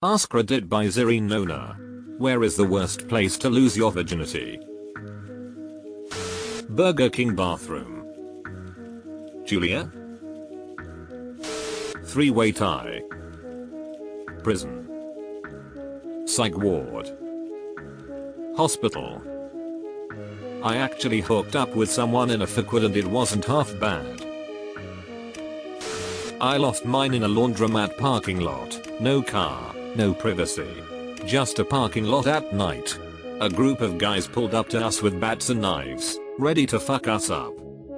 AskReddit by Zirine Nona. Where is the worst place to lose your virginity? Burger King bathroom. Julia? Three-way tie. Prison. Psych ward. Hospital. I actually hooked up with someone in a fuckward and it wasn't half bad. I lost mine in a laundromat parking lot. No car, no privacy. Just a parking lot at night. A group of guys pulled up to us with bats and knives, ready to fuck us up.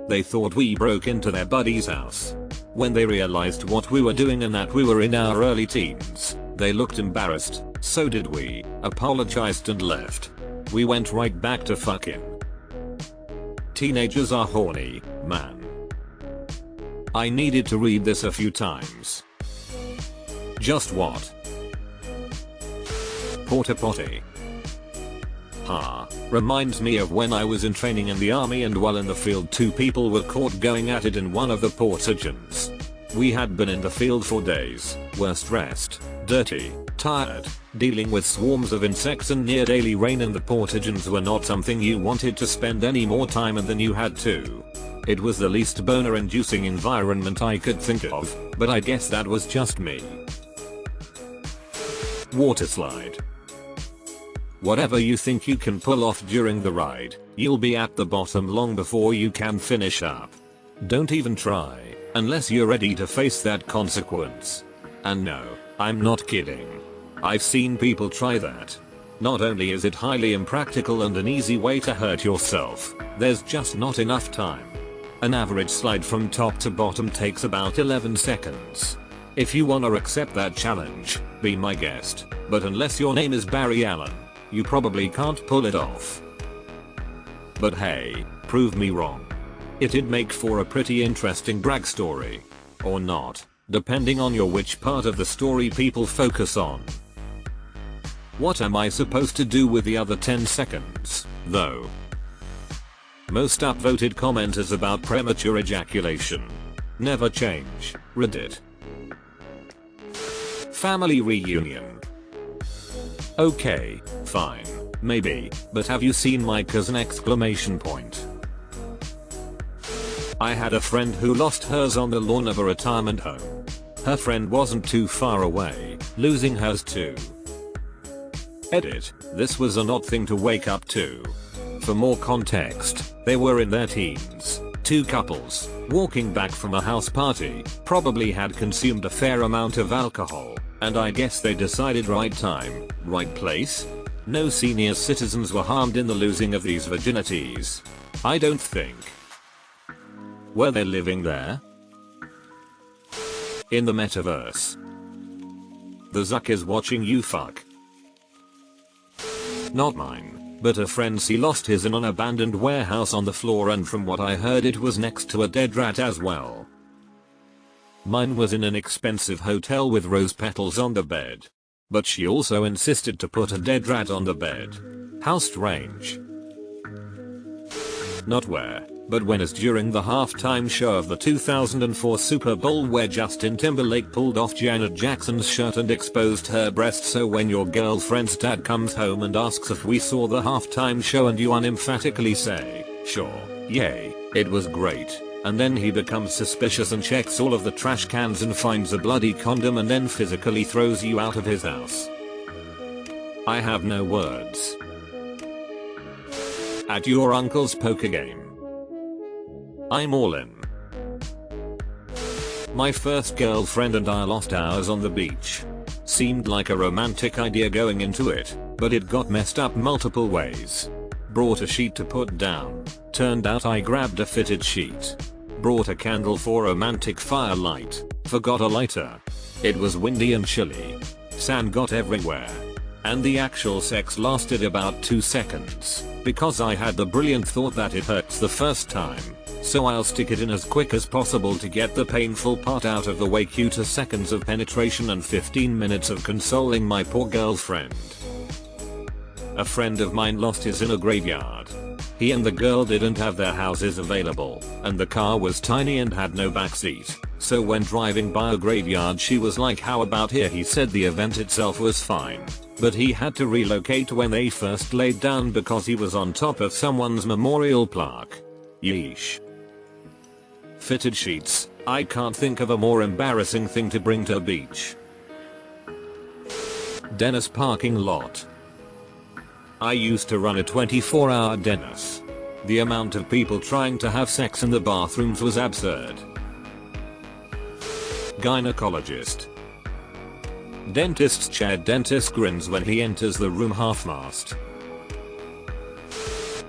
They thought we broke into their buddy's house. When they realized what we were doing and that we were in our early teens, they looked embarrassed, so did we, apologized and left. We went right back to fucking. Teenagers are horny, man. I needed to read this a few times. Just what? Porta potty. Reminds me of when I was in training in the army and while in the field two people were caught going at it in one of the portagens. We had been in the field for days, were stressed, dirty, tired, dealing with swarms of insects and near daily rain, and the portagens were not something you wanted to spend any more time in than you had to. It was the least boner inducing environment I could think of, but I guess that was just me. Water slide. Whatever you think you can pull off during the ride, you'll be at the bottom long before you can finish up. Don't even try, unless you're ready to face that consequence. And no, I'm not kidding. I've seen people try that. Not only is it highly impractical and an easy way to hurt yourself, there's just not enough time. An average slide from top to bottom takes about 11 seconds. If you wanna accept that challenge, be my guest, but unless your name is Barry Allen, you probably can't pull it off. But hey, prove me wrong. It'd make for a pretty interesting brag story. Or not, depending on which part of the story people focus on. What am I supposed to do with the other 10 seconds, though? Most upvoted comment is about premature ejaculation. Never change, Reddit. Family reunion. Okay, fine, maybe, but have you seen my cousin ? I had a friend who lost hers on the lawn of a retirement home. Her friend wasn't too far away, losing hers too. Edit, this was an odd thing to wake up to. For more context, they were in their teens, two couples, walking back from a house party, probably had consumed a fair amount of alcohol, and I guess they decided right time, right place? No senior citizens were harmed in the losing of these virginities. I don't think. Were they living there? In the metaverse. The Zuck is watching you fuck. Not mine, but a friend's. He lost his in an abandoned warehouse on the floor, and from what I heard it was next to a dead rat as well. Mine was in an expensive hotel with rose petals on the bed. But she also insisted to put a dead rat on the bed. How strange. Not where, but when is during the halftime show of the 2004 Super Bowl where Justin Timberlake pulled off Janet Jackson's shirt and exposed her breast. So when your girlfriend's dad comes home and asks if we saw the halftime show and you unemphatically say, sure, yay, it was great. And then he becomes suspicious and checks all of the trash cans and finds a bloody condom and then physically throws you out of his house. I have no words. At your uncle's poker game. I'm all in. My first girlfriend and I lost ours on the beach. Seemed like a romantic idea going into it, but it got messed up multiple ways. Brought a sheet to put down. Turned out I grabbed a fitted sheet. Brought a candle for romantic firelight. Forgot a lighter. It was windy and chilly. Sand got everywhere. And the actual sex lasted about 2 seconds, because I had the brilliant thought that it hurts the first time, so I'll stick it in as quick as possible to get the painful part out of the way. Cue 2 seconds of penetration and 15 minutes of consoling my poor girlfriend. A friend of mine lost his in a graveyard. He and the girl didn't have their houses available, and the car was tiny and had no backseat. So when driving by a graveyard she was like, how about here? He said the event itself was fine, but he had to relocate when they first laid down because he was on top of someone's memorial plaque. Yeesh. Fitted sheets. I can't think of a more embarrassing thing to bring to a beach. Dennis parking lot. I used to run a 24-hour Dennis. The amount of people trying to have sex in the bathrooms was absurd. Gynecologist. Dentist's chair. Dentist grins when he enters the room half-mast.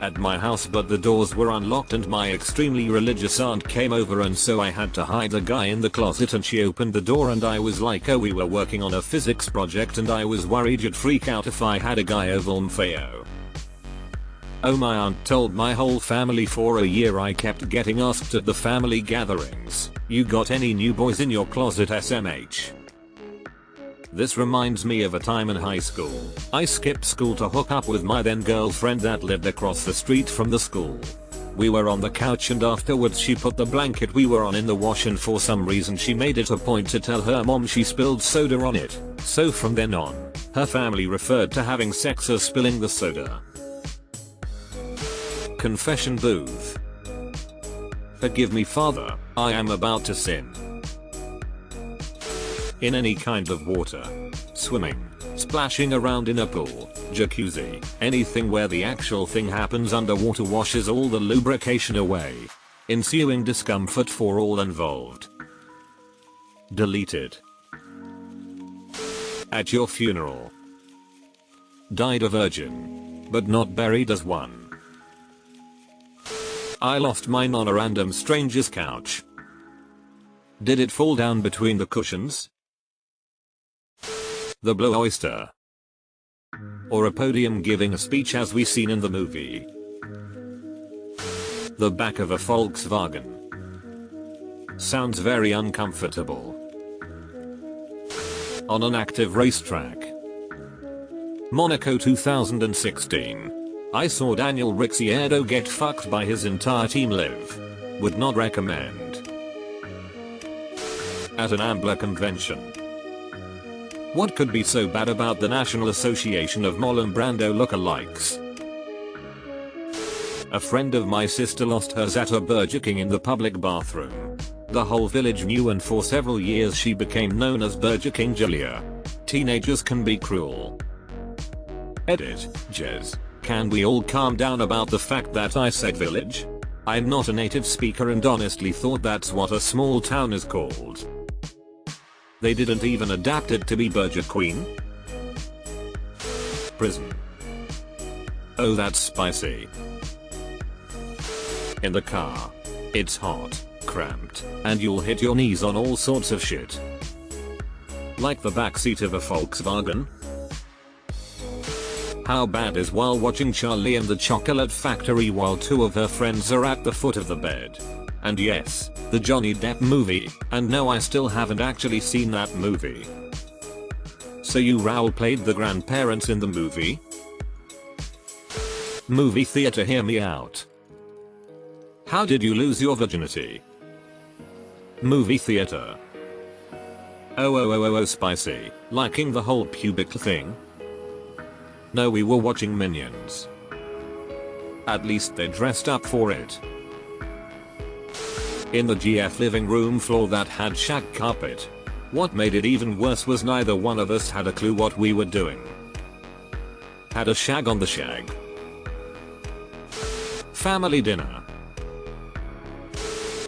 At my house, but the doors were unlocked and my extremely religious aunt came over, and so I had to hide a guy in the closet, and she opened the door and I was like, oh, we were working on a physics project and I was worried you'd freak out if I had a guy over LMFAO. Oh, my aunt told my whole family for a year. I kept getting asked at the family gatherings, you got any new boys in your closet SMH? This reminds me of a time in high school. I skipped school to hook up with my then girlfriend that lived across the street from the school. We were on the couch and afterwards she put the blanket we were on in the wash, and for some reason she made it a point to tell her mom she spilled soda on it. So from then on, her family referred to having sex as spilling the soda. Confession booth. Forgive me, Father, I am about to sin. In any kind of water. Swimming, splashing around in a pool, jacuzzi, anything where the actual thing happens underwater washes all the lubrication away. Ensuing discomfort for all involved. Deleted. At your funeral. Died a virgin, but not buried as one. I lost mine on a random stranger's couch. Did it fall down between the cushions? The Blue Oyster. Or a podium giving a speech as we seen in the movie. The back of a Volkswagen. Sounds very uncomfortable. On an active racetrack. Monaco 2016. I saw Daniel Ricciardo get fucked by his entire team live. Would not recommend. At an AMBLA convention. What could be so bad about the National Association of Marlon Brando lookalikes? A friend of my sister lost hers at a Burger King in the public bathroom. The whole village knew, and for several years she became known as Burger King Julia. Teenagers can be cruel. Edit, Jez. Can we all calm down about the fact that I said village? I'm not a native speaker and honestly thought that's what a small town is called. They didn't even adapt it to be Burger Queen? Prison. Oh, that's spicy. In the car. It's hot, cramped, and you'll hit your knees on all sorts of shit. Like the backseat of a Volkswagen? How bad is while watching Charlie and the Chocolate Factory while two of her friends are at the foot of the bed? And yes, the Johnny Depp movie, and no, I still haven't actually seen that movie. So you Raoul played the grandparents in the movie? Movie theater, hear me out. How did you lose your virginity? Movie theater. Oh, spicy, liking the whole pubic thing? No, we were watching Minions. At least they dressed up for it. In the GF living room floor that had shag carpet. What made it even worse was neither one of us had a clue what we were doing. Had a shag on the shag. Family dinner.